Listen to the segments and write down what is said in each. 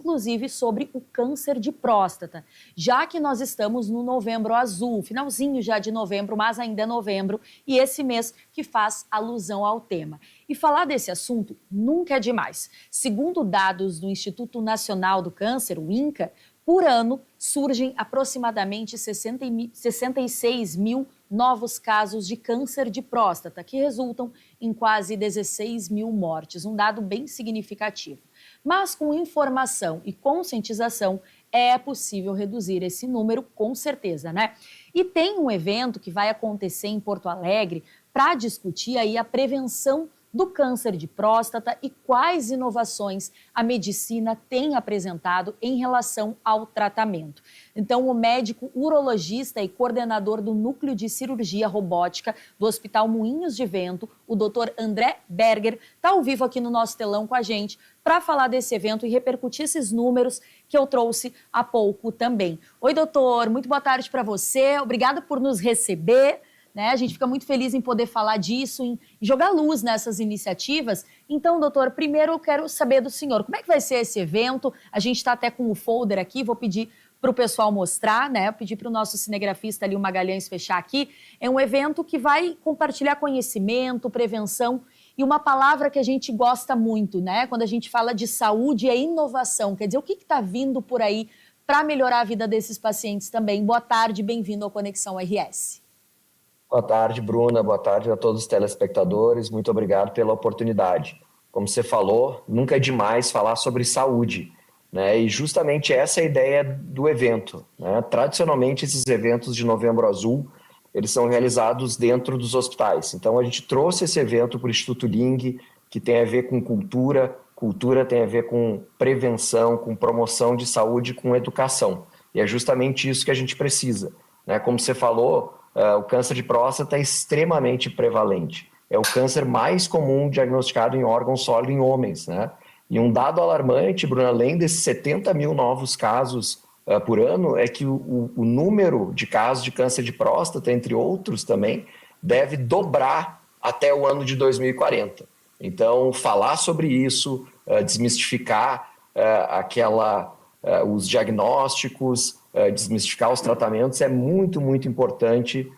inclusive sobre o câncer de próstata, já que nós estamos no Novembro Azul, finalzinho já de novembro, mas ainda é novembro, e esse mês que faz alusão ao tema. E falar desse assunto nunca é demais. Segundo dados do Instituto Nacional do Câncer, o INCA, por ano surgem aproximadamente 66 mil novos casos de câncer de próstata, que resultam em quase 16 mil mortes, um dado bem significativo. Mas com informação e conscientização é possível reduzir esse número, com certeza, né? E tem um evento que vai acontecer em Porto Alegre para discutir aí a prevenção do câncer de próstata e quais inovações a medicina tem apresentado em relação ao tratamento. Então, o médico urologista e coordenador do Núcleo de Cirurgia Robótica do Hospital Moinhos de Vento, o Dr. André Berger, está ao vivo aqui no nosso telão com a gente para falar desse evento e repercutir esses números que eu trouxe há pouco também. Oi, doutor, muito boa tarde para você, obrigada por nos receber. Né? A gente fica muito feliz em poder falar disso, em jogar luz nessas iniciativas. Então, doutor, primeiro eu quero saber do senhor, como é que vai ser esse evento? A gente está até com o folder aqui, vou pedir para o pessoal mostrar, né? Pedir para o nosso cinegrafista ali, o Magalhães, fechar aqui. É um evento que vai compartilhar conhecimento, prevenção e uma palavra que a gente gosta muito, né? Quando a gente fala de saúde, é inovação. Quer dizer, o que está vindo por aí para melhorar a vida desses pacientes também? Boa tarde, bem-vindo ao Conexão RS. Boa tarde, Bruna. Boa tarde a todos os telespectadores. Muito obrigado pela oportunidade. Como você falou, nunca é demais falar sobre saúde, né? E justamente essa é a ideia do evento, né? Tradicionalmente, esses eventos de Novembro Azul, eles são realizados dentro dos hospitais. Então, a gente trouxe esse evento para o Instituto Ling, que tem a ver com cultura. Cultura tem a ver com prevenção, com promoção de saúde, com educação. E é justamente isso que a gente precisa, né? Como você falou, o câncer de próstata é extremamente prevalente. É o câncer mais comum diagnosticado em órgão sólido em homens, né? E um dado alarmante, Bruno, além desses 70 mil novos casos por ano, é que o número de casos de câncer de próstata, entre outros também, deve dobrar até o ano de 2040. Então, falar sobre isso, desmistificar os diagnósticos, desmistificar os tratamentos é muito, muito importante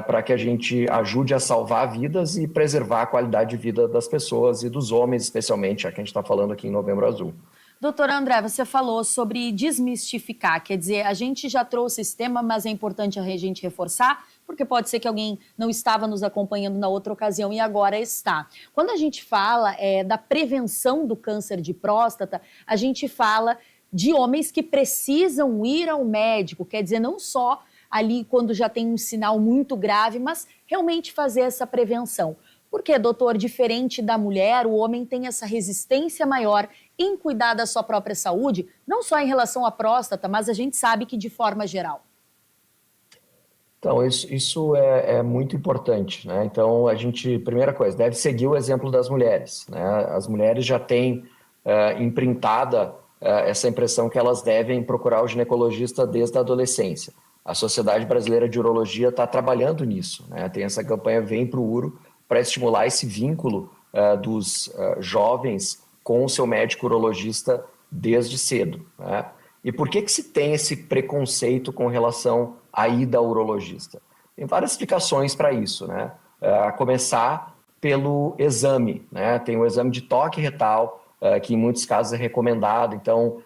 para que a gente ajude a salvar vidas e preservar a qualidade de vida das pessoas e dos homens, especialmente, já que a gente está falando aqui em Novembro Azul. Doutor André, você falou sobre desmistificar, quer dizer, a gente já trouxe esse tema, mas é importante a gente reforçar, porque pode ser que alguém não estava nos acompanhando na outra ocasião e agora está. Quando a gente fala da prevenção do câncer de próstata, a gente fala de homens que precisam ir ao médico, quer dizer, não só ali quando já tem um sinal muito grave, mas realmente fazer essa prevenção. Porque, doutor, diferente da mulher, o homem tem essa resistência maior em cuidar da sua própria saúde, não só em relação à próstata, mas a gente sabe que de forma geral. Então, isso é muito importante, né? Então, a gente, primeira coisa, deve seguir o exemplo das mulheres, né? As mulheres já têm imprintada essa impressão que elas devem procurar o ginecologista desde a adolescência. A Sociedade Brasileira de Urologia está trabalhando nisso, né? Tem essa campanha Vem Pro Uro para estimular esse vínculo dos jovens com o seu médico urologista desde cedo, né? E por que se tem esse preconceito com relação à ida ao urologista? Tem várias explicações para isso, né? A começar pelo exame, né? Tem o exame de toque retal, que em muitos casos é recomendado. Então,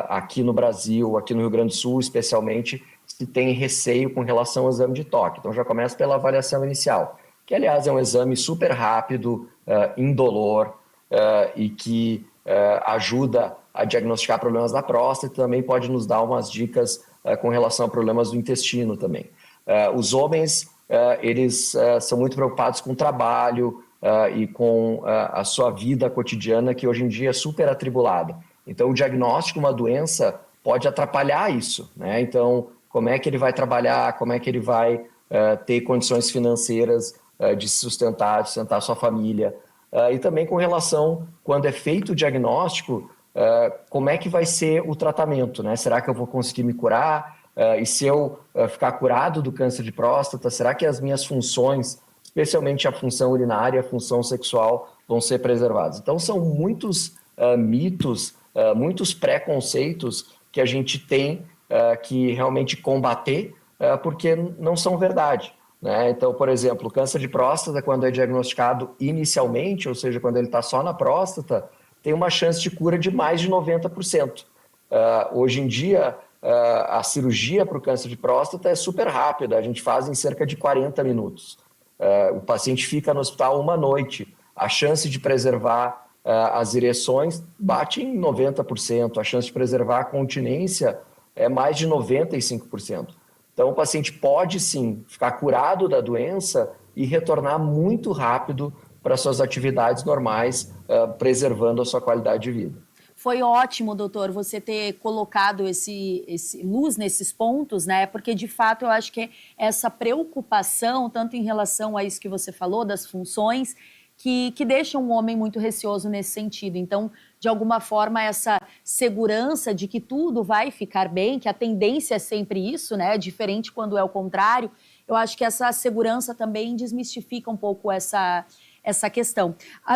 aqui no Brasil, aqui no Rio Grande do Sul, especialmente, se tem receio com relação ao exame de toque. Então, já começa pela avaliação inicial, que, aliás, é um exame super rápido, indolor, e que ajuda a diagnosticar problemas da próstata e também pode nos dar umas dicas com relação a problemas do intestino também. Os homens, eles são muito preocupados com o trabalho e com a sua vida cotidiana, que hoje em dia é super atribulada. Então, o diagnóstico de uma doença pode atrapalhar isso, né? Então, como é que ele vai trabalhar, como é que ele vai ter condições financeiras de se sustentar, de sustentar a sua família. E também com relação, quando é feito o diagnóstico, como é que vai ser o tratamento, né? Será que eu vou conseguir me curar? E se eu ficar curado do câncer de próstata, será que as minhas funções, especialmente a função urinária e a função sexual, vão ser preservadas? Então, são muitos mitos muitos preconceitos que a gente tem que realmente combater, porque não são verdade, né? Então, por exemplo, o câncer de próstata, quando é diagnosticado inicialmente, ou seja, quando ele está só na próstata, tem uma chance de cura de mais de 90%. Hoje em dia, a cirurgia para o câncer de próstata é super rápida, a gente faz em cerca de 40 minutos. O paciente fica no hospital uma noite, a chance de preservar as ereções bate em 90%, a chance de preservar a continência é mais de 95%. Então, o paciente pode sim ficar curado da doença e retornar muito rápido para suas atividades normais, preservando a sua qualidade de vida. Foi ótimo, doutor, você ter colocado esse luz nesses pontos, né? Porque, de fato, eu acho que essa preocupação, tanto em relação a isso que você falou, das funções, que deixa um homem muito receoso nesse sentido. Então, de alguma forma, essa segurança de que tudo vai ficar bem, que a tendência é sempre isso, né? Diferente quando é o contrário. Eu acho que essa segurança também desmistifica um pouco essa questão.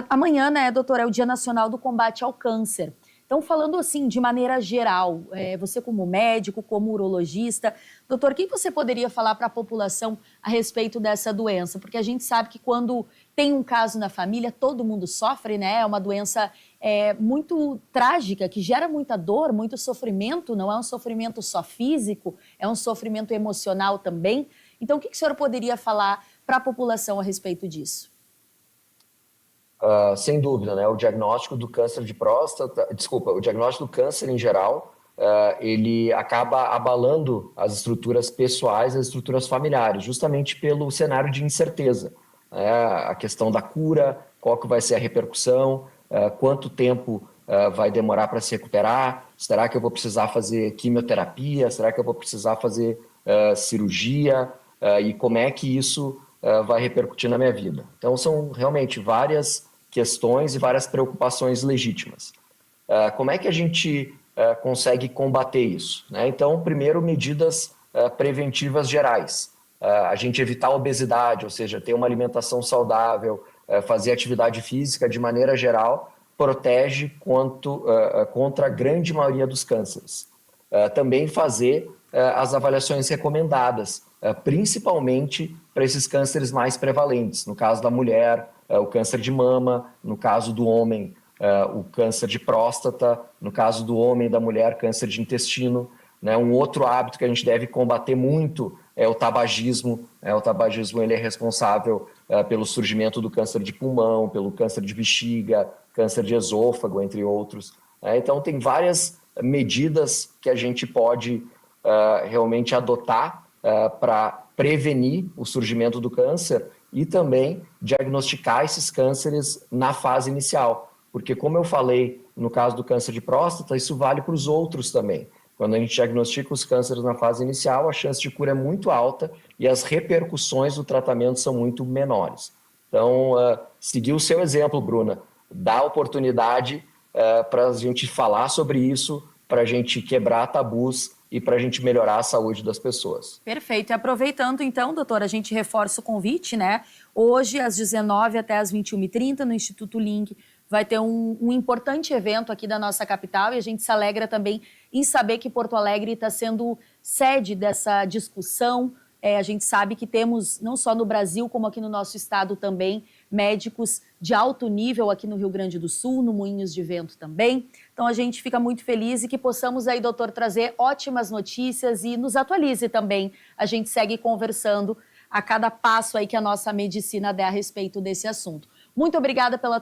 Amanhã, né, doutora, é o Dia Nacional do Combate ao Câncer. Então, falando assim, de maneira geral, você como médico, como urologista, doutor, o que você poderia falar para a população a respeito dessa doença? Porque a gente sabe que quando tem um caso na família, todo mundo sofre, né? É uma doença muito trágica, que gera muita dor, muito sofrimento, não é um sofrimento só físico, é um sofrimento emocional também. Então, o que o senhor poderia falar para a população a respeito disso? Sem dúvida, né? O diagnóstico do câncer de próstata, o diagnóstico do câncer em geral, ele acaba abalando as estruturas pessoais, as estruturas familiares, justamente pelo cenário de incerteza, né? A questão da cura, qual que vai ser a repercussão, quanto tempo vai demorar para se recuperar, será que eu vou precisar fazer quimioterapia, será que eu vou precisar fazer cirurgia, e como é que isso vai repercutir na minha vida. Então, são realmente várias questões e várias preocupações legítimas. Como é que a gente consegue combater isso, né? Então, primeiro, medidas preventivas gerais. A gente evitar a obesidade, ou seja, ter uma alimentação saudável, fazer atividade física de maneira geral, protege contra a grande maioria dos cânceres. Também fazer as avaliações recomendadas, principalmente para esses cânceres mais prevalentes. No caso da mulher, o câncer de mama; no caso do homem, o câncer de próstata; no caso do homem e da mulher, câncer de intestino, né? Um outro hábito que a gente deve combater muito é o tabagismo. O tabagismo, ele é responsável pelo surgimento do câncer de pulmão, pelo câncer de bexiga, câncer de esôfago, entre outros. Então, tem várias medidas que a gente pode realmente adotar para prevenir o surgimento do câncer e também diagnosticar esses cânceres na fase inicial. Porque, como eu falei, no caso do câncer de próstata, isso vale para os outros também. Quando a gente diagnostica os cânceres na fase inicial, a chance de cura é muito alta e as repercussões do tratamento são muito menores. Então, seguir o seu exemplo, Bruna, dá oportunidade para a gente falar sobre isso, para a gente quebrar tabus e para a gente melhorar a saúde das pessoas. Perfeito. E aproveitando, então, doutora, a gente reforça o convite, né? Hoje, às 19h até às 21h30, no Instituto Link, vai ter um importante evento aqui da nossa capital e a gente se alegra também em saber que Porto Alegre está sendo sede dessa discussão. A gente sabe que temos, não só no Brasil, como aqui no nosso estado também, médicos de alto nível aqui no Rio Grande do Sul, no Moinhos de Vento também. Então, a gente fica muito feliz e que possamos aí, doutor, trazer ótimas notícias e nos atualize também. A gente segue conversando a cada passo aí que a nossa medicina der a respeito desse assunto. Muito obrigada pela